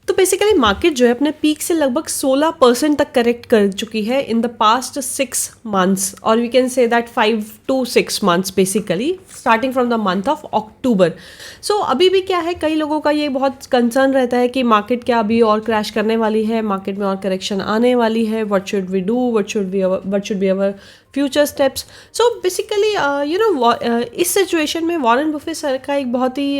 तो basically market जो है अपने पीक से लगभग 16% तक करेक्ट कर चुकी है इन द पास्ट 6 मंथ्स, और we can say that 5 to 6 months basically starting from the month of October. So अभी भी क्या है, कई लोगों का ये बहुत कंसर्न रहता है कि मार्केट क्या अभी और क्रैश करने वाली है, मार्केट में और करेक्शन आने वाली है, what should we do, what should be our future steps. So basically इस सिचुएशन में वॉरेन बफे सर का एक बहुत ही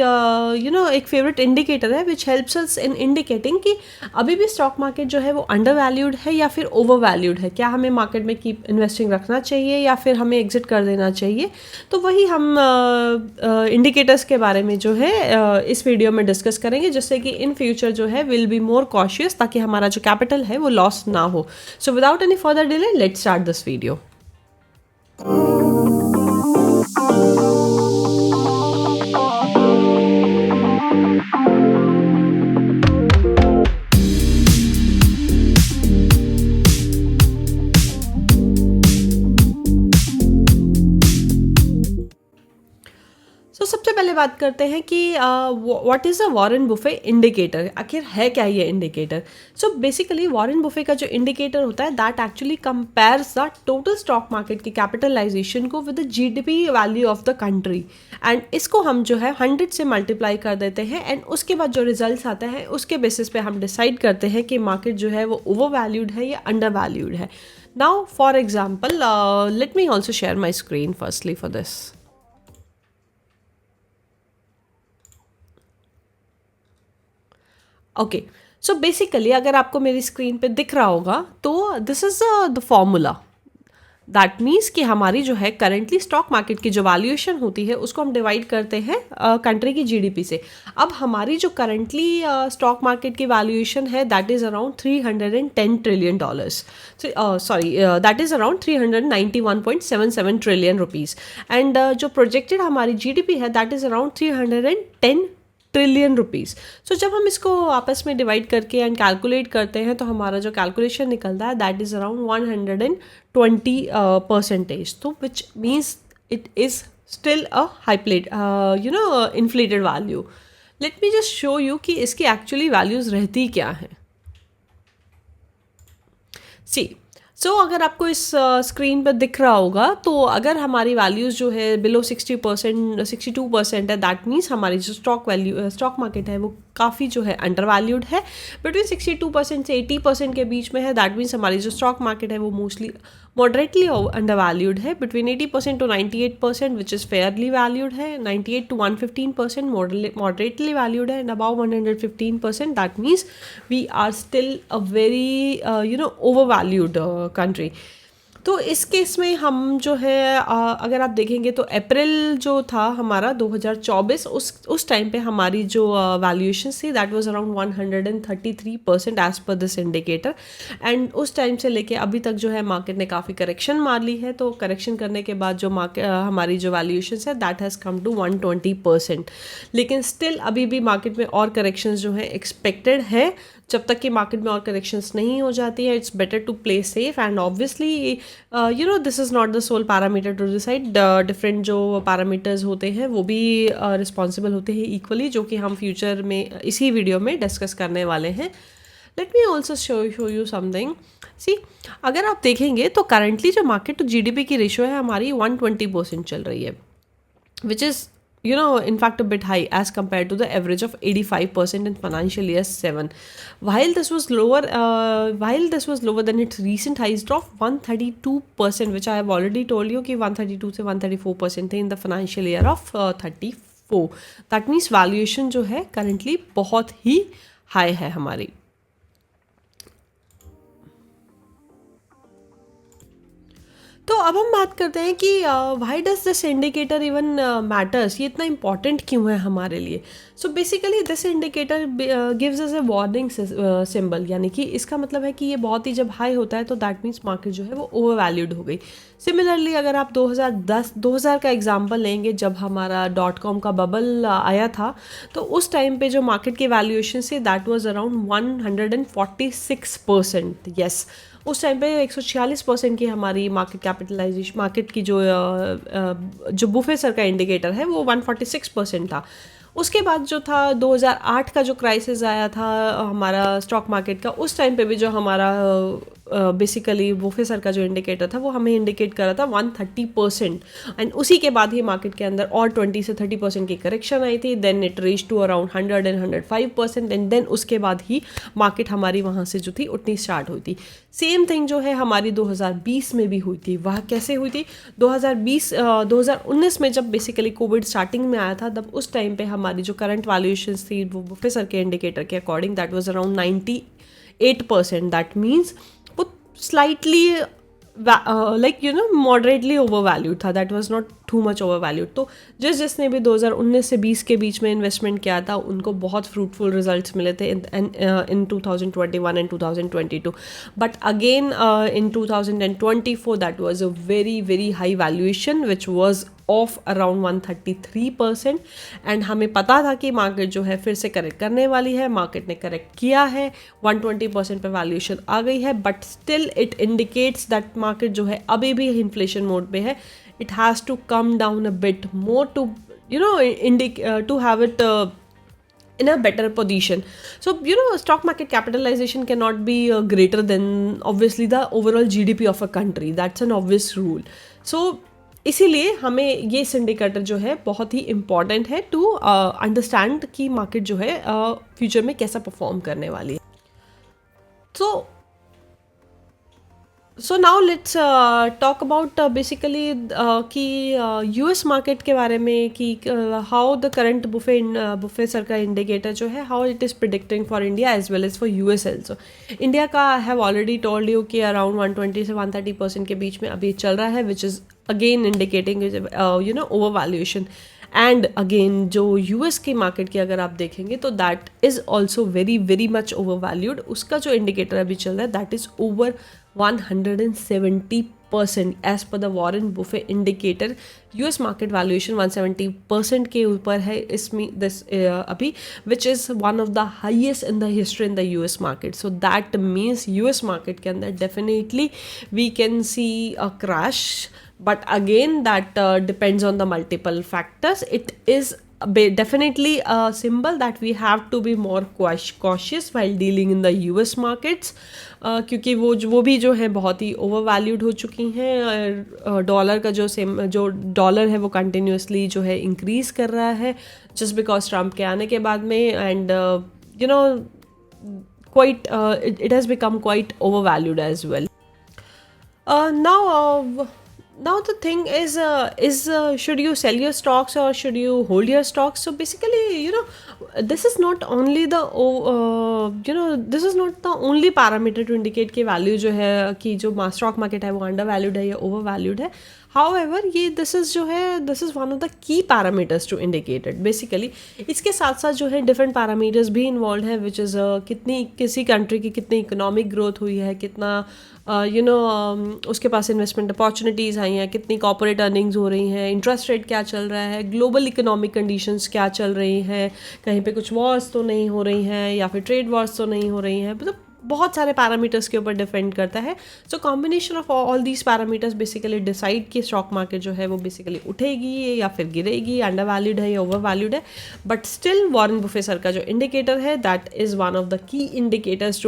एक फेवरेट इंडिकेटर है which helps us in indicating कि अभी भी स्टॉक मार्केट जो है वो अंडर वैल्यूड है या फिर ओवर वैल्यूड है, क्या हमें मार्केट में कीप इन्वेस्टिंग रखना चाहिए या फिर हमें एग्जिट कर देना चाहिए. तो वही हम इंडिकेटर्स के बारे में जो है इस वीडियो में डिस्कस करेंगे, जिससे कि इन फ्यूचर जो है विल बी मोर कॉशियस, ताकि हमारा जो कैपिटल है वो लॉस ना हो. So without any further delay let's start this video. तो सबसे पहले बात करते हैं कि what is a Warren Buffett indicator. आखिर है क्या ये indicator. So basically Warren Buffett का जो इंडिकेटर होता है that actually compares the total stock market की कैपिटलाइजेशन को with the GDP value of the country, and इसको हम जो है 100 से मल्टीप्लाई कर देते हैं, एंड उसके बाद जो रिजल्ट्स आते हैं उसके बेसिस पे हम डिसाइड करते हैं कि मार्केट जो है वो ओवर वैल्यूड है या अंडर वैल्यूड है. Now for example let me also share my screen firstly for this. Okay, so basically अगर आपको मेरी स्क्रीन पे दिख रहा होगा तो this is the formula. That means कि हमारी जो है करेंटली स्टॉक मार्केट की जो वैल्यूएशन होती है उसको हम डिवाइड करते हैं कंट्री की जीडीपी से. अब हमारी जो करेंटली स्टॉक मार्केट की वैल्यूएशन है that is around $310 trillion, sorry that is around 391.77 trillion rupees, and जो प्रोजेक्टेड हमारी जीडीपी है that is around 310 trillion rupees. So जब हम इसको आपस में डिवाइड करके एंड कैलकुलेट करते हैं तो हमारा जो कैलकुलेशन निकलता है दैट इज़ अराउंड 120%. तो which means it is still a high plate inflated value. Let me just show you कि इसकी एक्चुअली वैल्यूज़ रहती क्या हैं. सी सो अगर आपको इस स्क्रीन पर दिख रहा होगा तो अगर हमारी वैल्यूज़ जो है बिलो 60%, 62% है, दैट मीन्स हमारी जो स्टॉक मार्केट है वो काफ़ी जो है अंडर वैल्यूड है. बिटवीन 62% से 80% के बीच में है, दैट मीन्स हमारी जो स्टॉक मार्केट है वो मोस्टली मॉडरेटली अंडर वैल्यूड है. Between 80% to 98% which is fairly valued है, 98 to 115% मॉडरेटली वैल्यूड है, and above 115% that means we are still a very over valued country. तो इस केस में हम जो है अगर आप देखेंगे तो अप्रैल जो था हमारा 2024, उस टाइम पे हमारी जो वैल्यूएशन थी that was around 133% as per this indicator, and उस टाइम से लेके अभी तक जो है मार्केट ने काफ़ी करेक्शन मार ली है. तो करेक्शन करने के बाद जो हमारी जो वैल्यूएशन है दैट हैज़ कम टू 120%. लेकिन स्टिल अभी भी मार्केट में और करेक्शंस जो है एक्सपेक्टेड है. जब तक कि मार्केट में और करेक्शंस नहीं हो जाती है it's better to play safe, and obviously this is not the sole parameter to decide. Different जो पैरामीटर्स होते हैं वो भी रिस्पॉन्सिबल होते हैं इक्वली, जो कि हम फ्यूचर में इसी वीडियो में डिस्कस करने वाले हैं. Let me also show you something. See अगर आप देखेंगे तो करंटली जो मार्केट टू जीडीपी की रेशियो है हमारी 120% चल रही है, which is in fact a bit high as compared to the average of 85% in financial year 7. While this was lower than its recent highs of 132%, which I have already told you कि 132 से 134% थे in the financial year of 34. That means valuation जो है currently बहुत ही high है हमारी. तो अब हम बात करते हैं कि why does this indicator even matters, ये इतना इम्पॉर्टेंट क्यों है हमारे लिए. So basically this indicator gives us a warning symbol, यानी कि इसका मतलब है कि ये बहुत ही जब हाई होता है तो दैट मीन्स मार्केट जो है वो ओवर वैल्यूड हो गई. सिमिलरली अगर आप 2010 का एग्जांपल लेंगे जब हमारा .com का बबल आया था, तो उस टाइम पे जो मार्केट की valuation say that was around 146%. Yes, उस टाइम पे 146% की हमारी मार्केट कैपिटलाइजेशन, मार्केट की जो बुफे सर का इंडिकेटर है वो 146% था। उसके बाद जो था 2008 का जो क्राइसिस आया था हमारा स्टॉक मार्केट का, उस टाइम पे भी जो हमारा बेसिकली बुफे सर का जो इंडिकेटर था वो हमें इंडिकेट कर रहा था 130%, एंड उसी के बाद ही मार्केट के अंदर और 20 से 30% की करेक्शन आई थी, then it reach to around 100 and 105%, and then उसके बाद ही मार्केट हमारी वहाँ से जो थी उठनी स्टार्ट हुई थी। सेम थिंग जो है हमारी 2020 में भी हुई थी। वह कैसे हुई थी? 2019 में जब बेसिकली कोविड स्टार्टिंग में आया था, तब उस टाइम पे हमारी जो करंट वैल्यूएशन थी वो बुफे सर के इंडिकेटर के according that was around 98%। That means वो स्लाइटली मॉडरेटली ओवर वैल्यूड था, that was not too much over valued. तो जिसने भी 2019 से 20 के बीच में इन्वेस्टमेंट किया था उनको बहुत फ्रूटफुल रिजल्ट्स मिले थे इन 2021 and 2022। But again in 2024 that was a very very high valuation which was of around 133%, and हमें पता था कि मार्केट जो है फिर से करेक्ट करने वाली है। मार्केट ने करेक्ट किया है, 120% पे वैल्यूएशन आ गई है, but still it indicates that market जो है अभी भी इन्फ्लेशन मोड पे है। It has to come down a bit more to to have it in a better position. So stock market capitalization cannot be greater than obviously the overall GDP of a country. That's an obvious rule. So इसीलिए हमें ये indicator जो है बहुत ही important है to understand कि market जो है फ्यूचर में कैसा परफॉर्म करने वाली है। So now let's talk about basically कि यूएस मार्केट के बारे में कि how the current Buffett sir का इंडिकेटर जो है how it is predicting for India as well as for US also. India का I have already told you कि अराउंड 120 से 130% के बीच में अभी चल रहा है, which is again indicating over valuation. And again जो यूएस की मार्केट की अगर आप देखेंगे तो that is also very very much over valued. उसका जो इंडिकेटर अभी चल रहा है that is over 170% as per the Warren Buffett indicator. US market valuation 170% के ऊपर है इसमें अभी, which is one of the highest in the history in the US market. So that means US market के अंदर definitely we can see a crash, but again that depends on the multiple factors. It is definitely a symbol that we have to be more cautious while dealing in the US markets, क्योंकि वो भी जो है बहुत ही over valued हो चुकी हैं। Dollar का जो डॉलर है वो कंटिन्यूसली जो है इंक्रीज कर रहा है जस्ट बिकॉज ट्रम्प के आने के बाद में, and quite it has become quite overvalued as well. Now the thing is should you sell your stocks or should you hold your stocks? So basically this is not only the this is not the only parameter to indicate कि value जो है कि जो stock market है वो undervalued है या overvalued है. However this is one of the key parameters to indicate it basically. इसके साथ साथ जो है different parameters भी involved है, which is कितनी किसी country की कितनी economic growth हुई है, कितना उसके पास इन्वेस्टमेंट अपॉर्चुनिटीज़ आई हैं, कितनी कॉर्पोरेट अर्निंग्स हो रही हैं, इंटरेस्ट रेट क्या चल रहा है, ग्लोबल इकोनॉमिक कंडीशंस क्या चल रही हैं, कहीं पे कुछ वॉर्स तो नहीं हो रही हैं या फिर ट्रेड वॉर्स तो नहीं हो रही हैं, मतलब बहुत सारे पैरामीटर्स के ऊपर डिपेंड करता है. So combination of all these parameters basically decide कि स्टॉक मार्केट जो है वो बेसिकली उठेगी या फिर गिरेगी, अंडर वैल्यूड है या ओवर वैल्यूड है. But still Warren Buffett sir का जो इंडिकेटर है that is one of the key indicators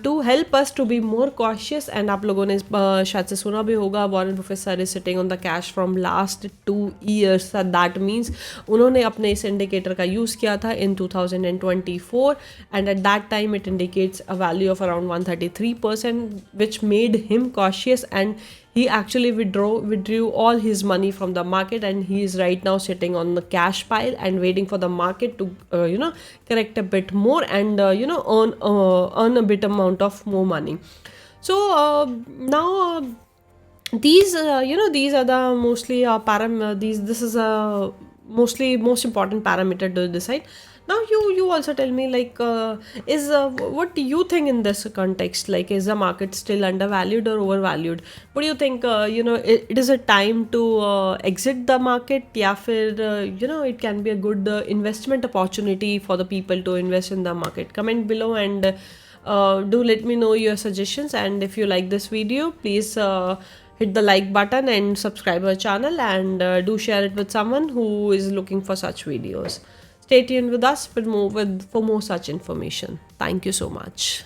to help us to be more cautious. And आप लोगों ने शायद से सुना भी होगा, Warren Buffett sir is sitting on the cash from last 2 years. That means उन्होंने अपने इस इंडिकेटर का यूज़ किया था in 2024 and at that time it indicates a value of around 133%, which made him cautious, and he actually withdrew all his money from the market, and he is right now sitting on the cash pile and waiting for the market to correct a bit more and earn a bit amount of more money. So now these are the mostly this is a most important parameter to decide. Now you also tell me, like, what do you think in this context? Like, is the market still undervalued or overvalued? What do you think? It is a time to exit the market, या फिर it can be a good investment opportunity for the people to invest in the market? Comment below and Do let me know your suggestions, and if you like this video, please hit the like button and subscribe our channel, and do share it with someone who is looking for such videos. Stay tuned with us for more such information. Thank you so much.